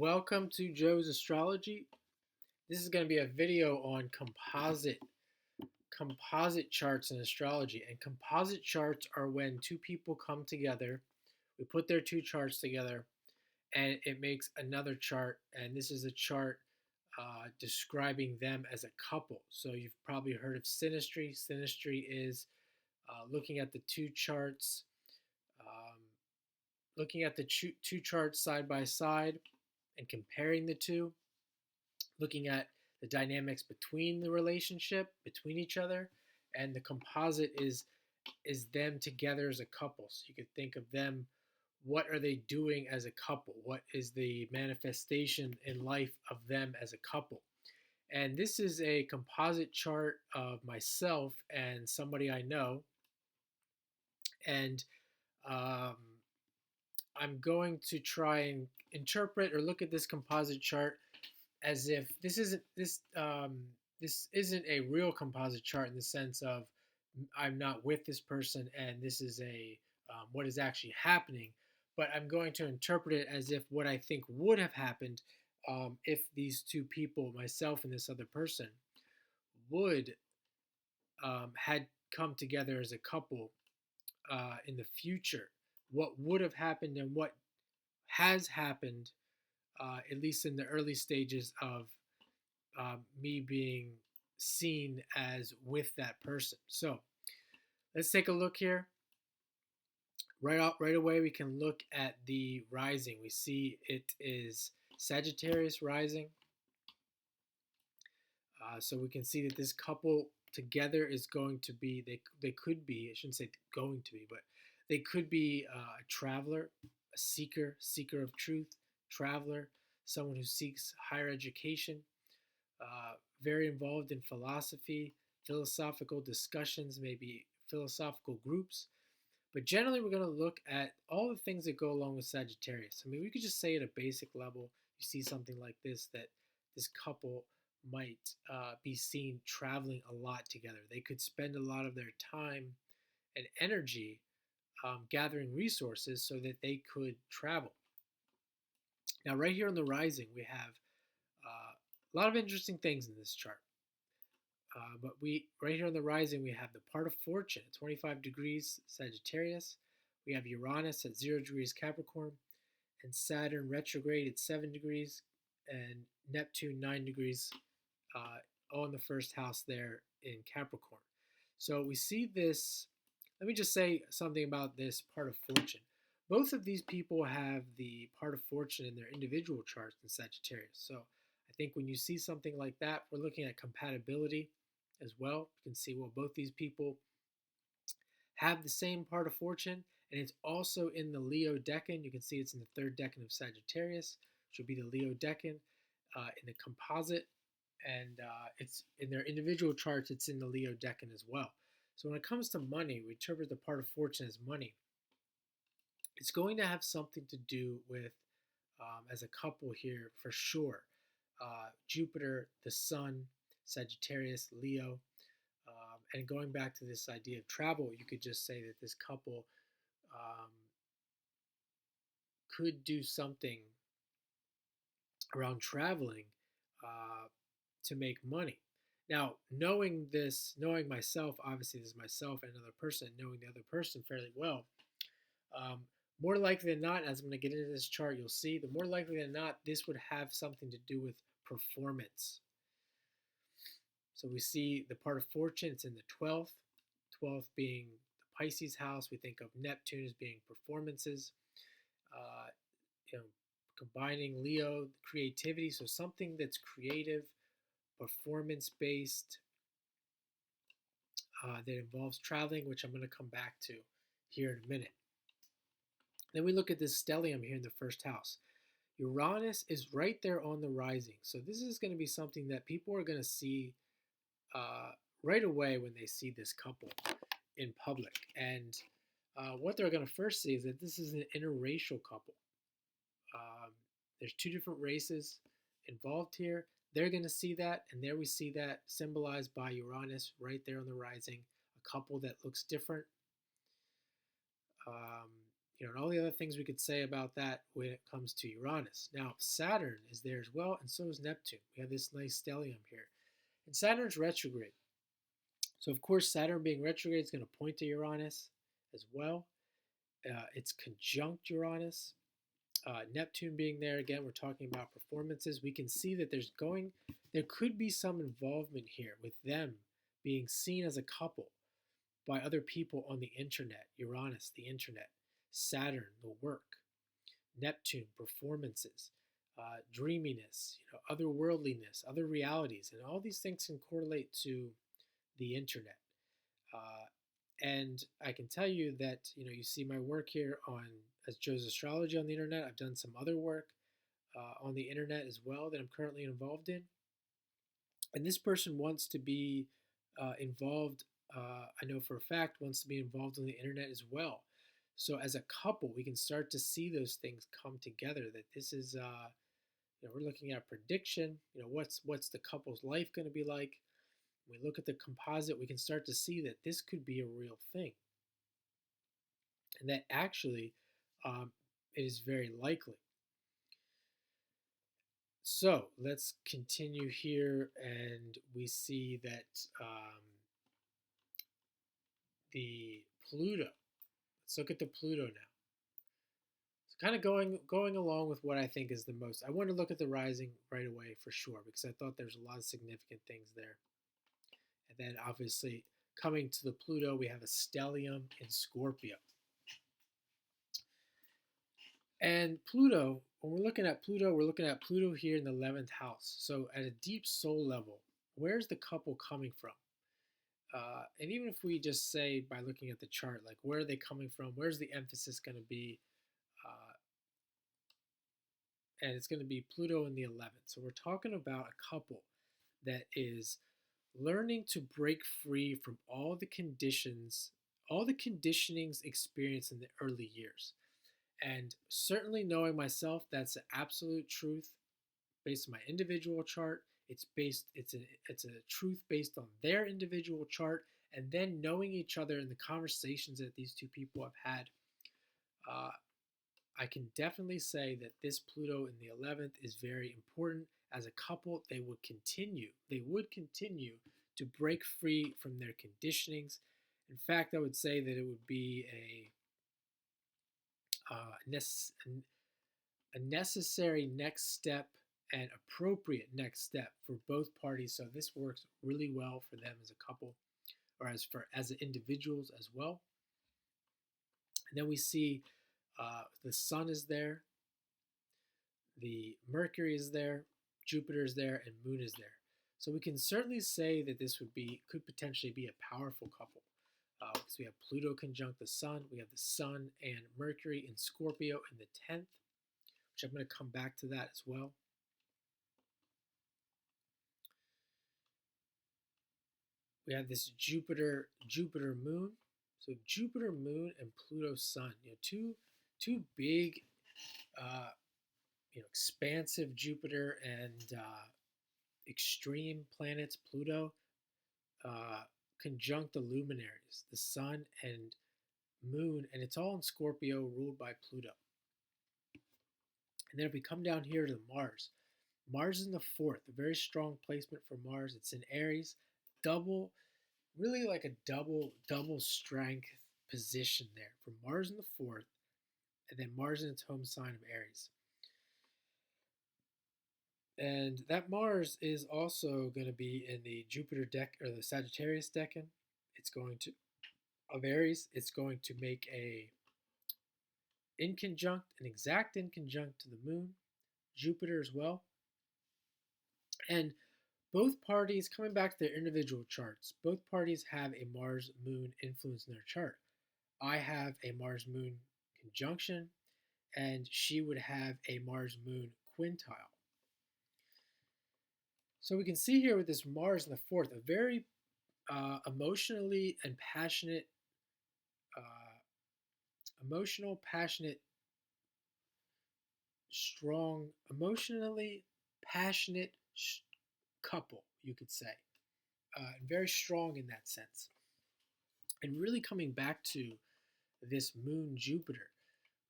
Welcome to Joe's Astrology. This is going to be a video on composite charts in astrology. And composite charts are when two people come together, we put their two charts together, and it makes another chart. And this is a chart describing them as a couple. So you've probably heard of synastry. Synastry is looking at the two charts, um, looking at the two charts side by side and comparing the two, looking at the dynamics between the relationship, between each other, and the composite is them together as a couple. So you could think of them, what are they doing as a couple? What is the manifestation in life of them as a couple? And this is a composite chart of myself and somebody I know. And um, I'm going to try and interpret or look at this composite chart as if this isn't a real composite chart in the sense of I'm not with this person and this is a what is actually happening, but I'm going to interpret it as if what I think would have happened if these two people, myself and this other person, would had come together as a couple in the future. What would have happened and what has happened, at least in the early stages of me being seen as with that person. So let's take a look here. Right away, we can look at the rising. We see it is Sagittarius rising. So we can see that this couple together is going to be, they could be, I shouldn't say going to be, but they could be a traveler, a seeker of truth, traveler, someone who seeks higher education, very involved in philosophy, philosophical discussions, maybe philosophical groups. But generally, we're going to look at all the things that go along with Sagittarius. I mean, we could just say at a basic level, you see something like this, that this couple might be seen traveling a lot together. They could spend a lot of their time and energy gathering resources so that they could travel. Now, right here on the rising, we have a lot of interesting things in this chart. But we right here on the rising, we have the part of fortune, 25 degrees Sagittarius. We have Uranus at 0 degrees Capricorn, and Saturn retrograde at 7 degrees, and Neptune 9 degrees, all in the first house there in Capricorn. So we see this. Let me just say something about this part of fortune. Both of these people have the part of fortune in their individual charts in Sagittarius. So I think when you see something like that, we're looking at compatibility as well. You can see, well, both these people have the same part of fortune, and it's also in the Leo decan. You can see it's in the third decan of Sagittarius, which would be the Leo decan in the composite, and it's in their individual charts, it's in the Leo decan as well. So when it comes to money, we interpret the part of fortune as money. It's going to have something to do with, as a couple here, for sure, Jupiter, the Sun, Sagittarius, Leo. And going back to this idea of travel, you could just say that this couple could do something around traveling to make money. Now, knowing this, knowing myself, obviously this is myself and another person, knowing the other person fairly well, more likely than not, as I'm going to get into this chart, you'll see, the more likely than not, this would have something to do with performance. So we see the part of fortune, it's in the 12th, 12th being the Pisces house. We think of Neptune as being performances, you know, combining Leo, creativity, so something that's creative, performance-based, that involves traveling, which I'm going to come back to here in a minute. Then we look at this stellium here in the first house. Uranus is right there on the rising. So this is going to be something that people are going to see right away when they see this couple in public. And what they're going to first see is that this is an interracial couple. There's two different races involved here. They're going to see that, and there we see that symbolized by Uranus right there on the rising, a couple that looks different. And all the other things we could say about that when it comes to Uranus. Now, Saturn is there as well, and so is Neptune. We have this nice stellium here. And Saturn's retrograde. So, of course, Saturn being retrograde is going to point to Uranus as well. It's conjunct Uranus. Neptune being there, again, we're talking about performances. We can see that there could be some involvement here with them being seen as a couple by other people on the internet. Uranus, the internet. Saturn, the work. Neptune, performances. Dreaminess, otherworldliness, other realities, and all these things can correlate to the internet. Uh, and I can tell you that you see my work here on as Joe's Astrology on the internet. I've done some other work on the internet as well that I'm currently involved in. And this person wants to be involved. I know for a fact wants to be involved on the internet as well. So as a couple, we can start to see those things come together. That this is, we're looking at prediction. What's the couple's life going to be like? When we look at the composite, we can start to see that this could be a real thing, and that actually it is very likely. So let's continue here, and we see that the Pluto. Let's look at the Pluto now. So kind of going along with what I think is the most. I want to look at the rising right away for sure because I thought there's a lot of significant things there. And then obviously coming to the Pluto, we have a stellium in Scorpio. And Pluto, when we're looking at Pluto here in the 11th house. So at a deep soul level, where's the couple coming from? And even if we just say by looking at the chart, like where are they coming from? Where's the emphasis going to be? And it's going to be Pluto in the 11th. So we're talking about a couple that is learning to break free from all the conditionings experienced in the early years. And certainly knowing myself, that's the absolute truth based on my individual chart. It's a truth based on their individual chart, and then knowing each other in the conversations that these two people have had. I can definitely say that this Pluto in the 11th is very important. As a couple, they would continue to break free from their conditionings. In fact, I would say that it would be a necessary next step and appropriate next step for both parties. So this works really well for them as a couple, or as individuals as well. And then we see the Sun is there, the Mercury is there, Jupiter is there, and Moon is there. So we can certainly say that this could potentially be a powerful couple. Because we have Pluto conjunct the Sun, we have the Sun and Mercury in Scorpio in the 10th, which I'm going to come back to that as well. We have this Jupiter Moon. So Jupiter Moon and Pluto Sun, two big, expansive Jupiter and extreme planets. Pluto conjunct the luminaries, the Sun and Moon, and it's all in Scorpio, ruled by Pluto. And then if we come down here to Mars, Mars is in the 4th, a very strong placement for Mars. It's in Aries, really like a double strength position there for Mars in the 4th, and then Mars in its home sign of Aries. And that Mars is also going to be in the Jupiter deck or the Sagittarius decan. It's going to of Aries. It's going to make an exact inconjunct to the Moon, Jupiter as well. And both parties, coming back to their individual charts, both parties have a Mars-Moon influence in their chart. I have a Mars-Moon conjunction, and she would have a Mars-Moon quintile. So we can see here with this Mars in the 4th, a very emotionally passionate couple, you could say. Very strong in that sense. And really coming back to this Moon Jupiter,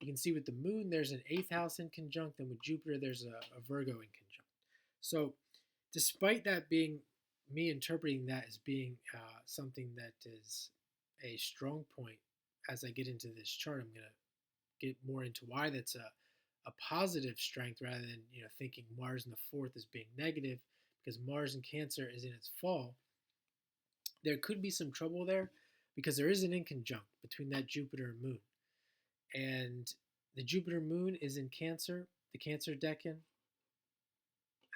You can see with the moon, there's an eighth house in conjunct, and with Jupiter, there's a Virgo in conjunct. So, despite that being me interpreting that as being something that is a strong point, as I get into this chart, I'm going to get more into why that's a positive strength rather than thinking Mars in the fourth as being negative, because Mars in Cancer is in its fall. There could be some trouble there because there is an inconjunct between that Jupiter and Moon, and the Jupiter Moon is in Cancer, the Cancer decan,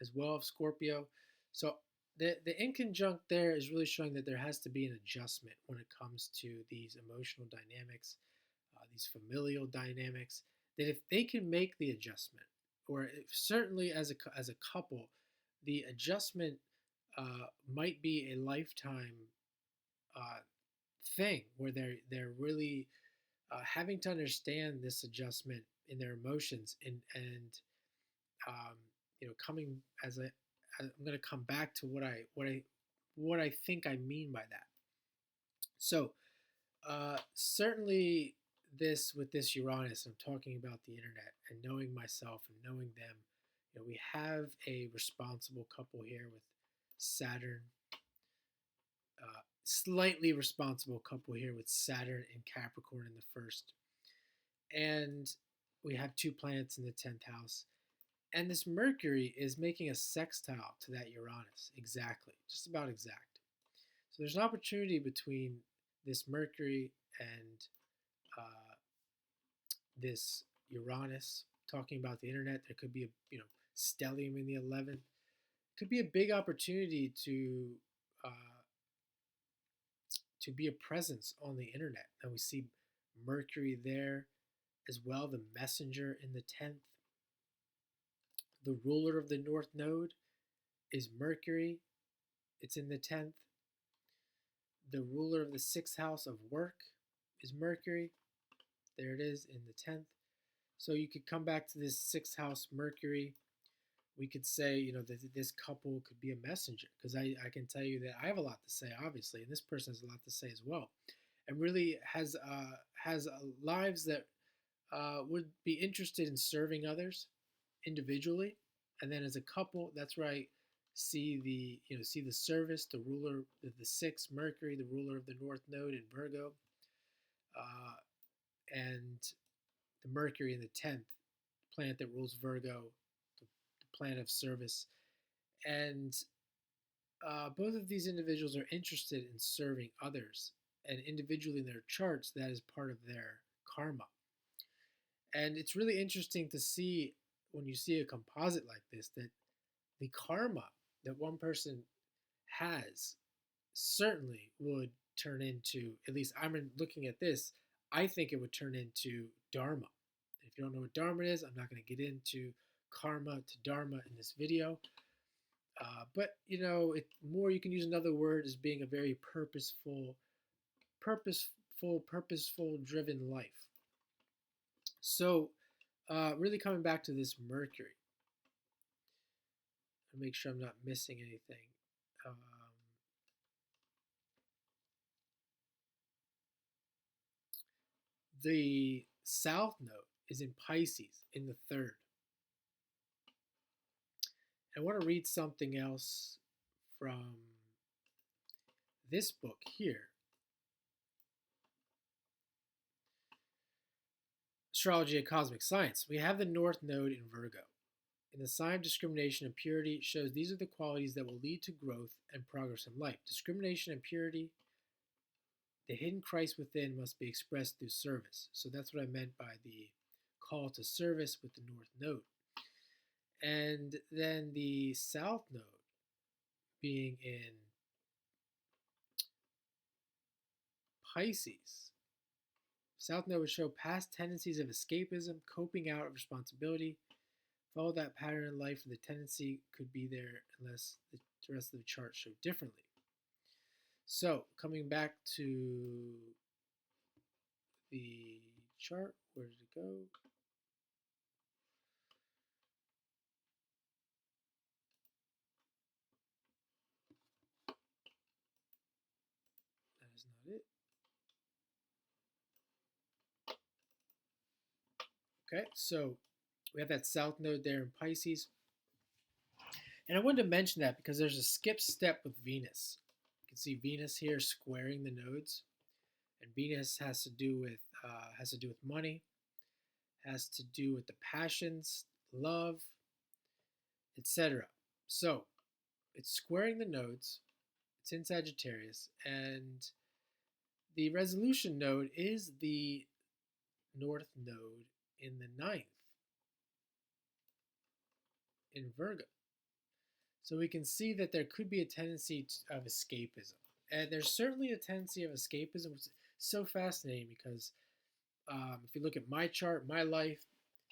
as well of Scorpio. So the inconjunct there is really showing that there has to be an adjustment when it comes to these emotional dynamics, these familial dynamics. That if they can make the adjustment, or if, certainly as a couple, the adjustment might be a lifetime uh, thing where they're really having to understand this adjustment in their emotions and um, coming as a I'm going to come back to what I think I mean by that. So certainly this with this Uranus, I'm talking about the internet and knowing myself and knowing them. We have a responsible couple here with Saturn, slightly responsible couple here with Saturn and Capricorn in the first, and we have two planets in the 10th house. And this Mercury is making a sextile to that Uranus, exactly, just about exact. So there's an opportunity between this Mercury and this Uranus, talking about the internet. There could be a stellium in the 11th. Could be a big opportunity to be a presence on the internet. And we see Mercury there as well, the messenger in the 10th. The ruler of the North Node is Mercury. It's in the 10th. The ruler of the 6th house of work is Mercury. There it is in the 10th. So you could come back to this 6th house Mercury. We could say, that this couple could be a messenger, because I can tell you that I have a lot to say, obviously, and this person has a lot to say as well, and really has lives that would be interested in serving others individually, and then as a couple, that's where I see the service, the ruler, the 6th Mercury, the ruler of the North Node in Virgo, and the Mercury in the 10th, planet that rules Virgo, the planet of service. And both of these individuals are interested in serving others, and individually in their charts, that is part of their karma. And it's really interesting to see when you see a composite like this that the karma that one person has certainly would turn into, at least I'm looking at this, I think it would turn into dharma. If you don't know what dharma is, I'm not going to get into karma to dharma in this video. But more you can use another word as being a very purposeful, driven life. So, really coming back to this Mercury, and make sure I'm not missing anything. The South Node is in Pisces in the third. I want to read something else from this book here. Astrology and Cosmic Science. We have the North Node in Virgo. In the sign of discrimination and purity, it shows these are the qualities that will lead to growth and progress in life. Discrimination and purity, the hidden Christ within must be expressed through service. So that's what I meant by the call to service with the North Node. And then the South Node being in Pisces. South Node would show past tendencies of escapism, coping out of responsibility. Follow that pattern in life, and the tendency could be there unless the rest of the chart showed differently. So, coming back to the chart, where did it go? That is not it. Okay, so we have that south node there in Pisces. And I wanted to mention that because there's a skip step with Venus. You can see Venus here squaring the nodes, and Venus has to do with money, has to do with the passions, love, etc. So it's squaring the nodes. It's in Sagittarius, and the resolution node is the north node in the ninth in Virgo. So we can see that there could be a tendency of escapism. And there's certainly a tendency of escapism, which is so fascinating because if you look at my chart, my life,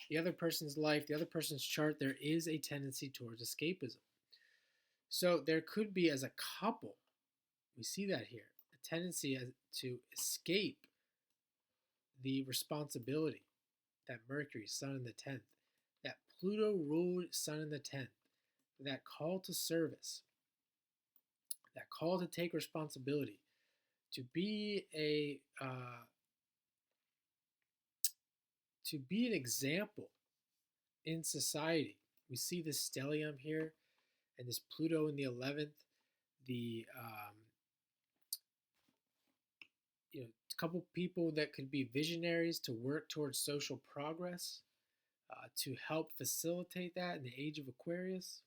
the other person's life, the other person's chart, there is a tendency towards escapism. So there could be, as a couple, we see that here, a tendency to escape the responsibility that Mercury, Sun in the 10th, that Pluto ruled Sun in the 10th, that call to service, that call to take responsibility, to be an example in society. We see this stellium here, and this Pluto in the 11th. The a couple people that could be visionaries to work towards social progress, to help facilitate that in the age of Aquarius.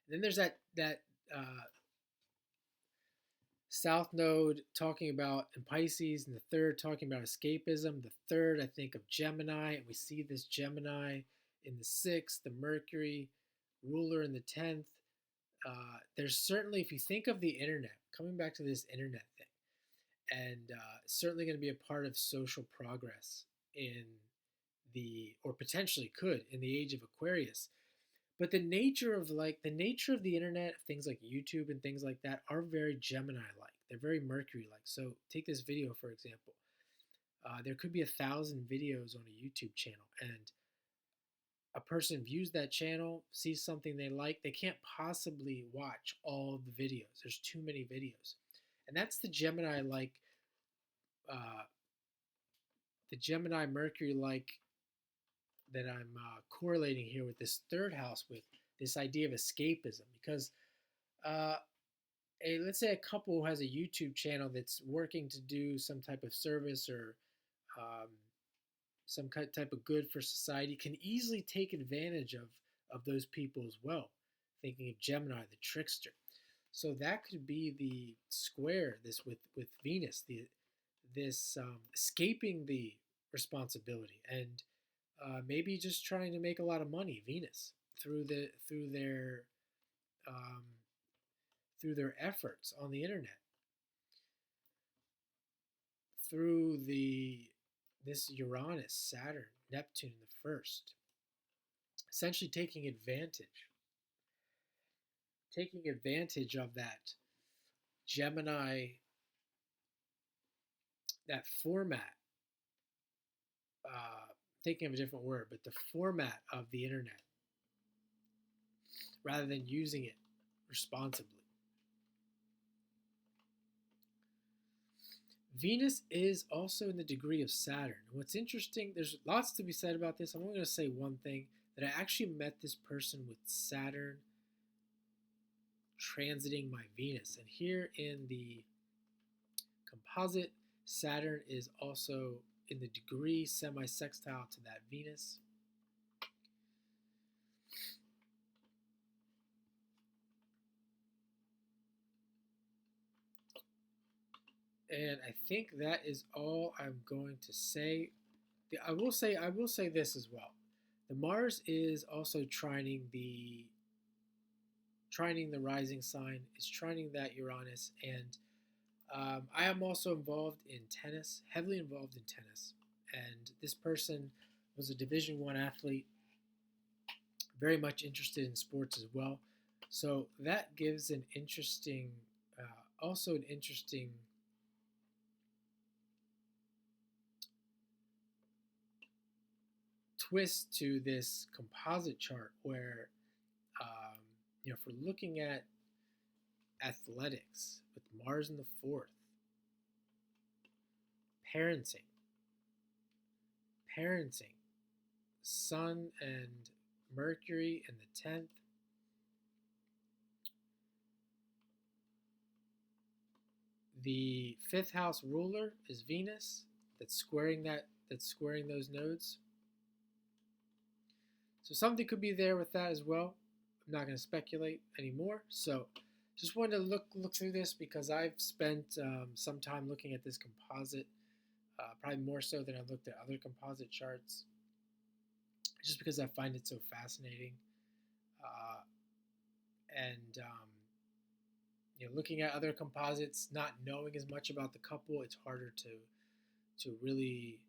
And then there's that South Node talking about in Pisces, and the third talking about escapism. The third, I think, of Gemini, and we see this Gemini in the 6th, the Mercury ruler in the 10th. There's certainly, if you think of the internet, coming back to this internet thing, and certainly going to be a part of social progress or potentially could, in the age of Aquarius. But the nature of the internet, things like YouTube and things like that, are very Gemini-like. They're very Mercury-like. So take this video, for example. There could be 1,000 videos on a YouTube channel, and a person views that channel, sees something they like, they can't possibly watch all the videos. There's too many videos. And that's the Gemini-like, the Gemini Mercury-like that I'm correlating here with this third house, with this idea of escapism. Because let's say a couple who has a YouTube channel that's working to do some type of service or some type of good for society can easily take advantage of those people as well. Thinking of Gemini, the trickster. So that could be the square, this with Venus, this escaping the responsibility, and maybe just trying to make a lot of money, Venus, through their efforts on the internet, through this Uranus, Saturn, Neptune in the first, essentially taking advantage of that Gemini, that format, thinking of a different word, but the format of the internet, rather than using it responsibly. Venus is also in the degree of Saturn. What's interesting, there's lots to be said about this. I'm only going to say one thing, that I actually met this person with Saturn transiting my Venus. And here in the composite, Saturn is also in the degree semi-sextile to that Venus. And I think that is all I'm going to say. I will say this as well. The Mars is also trining the rising sign. It's trining that Uranus, and I am also involved in tennis, heavily involved in tennis. And this person was a Division I athlete, very much interested in sports as well. So that gives an interesting, twist to this composite chart, where if we're looking at athletics with Mars in the 4th, parenting, parenting, Sun and Mercury in the 10th. The 5th house ruler is Venus. That's squaring those nodes. So something could be there with that as well. I'm not going to speculate anymore. So just wanted to look through this because I've spent some time looking at this composite, probably more so than I've looked at other composite charts, just because I find it so fascinating. Uh, and looking at other composites, not knowing as much about the couple, it's harder to really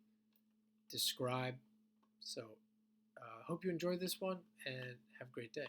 describe. So hope you enjoyed this one and have a great day.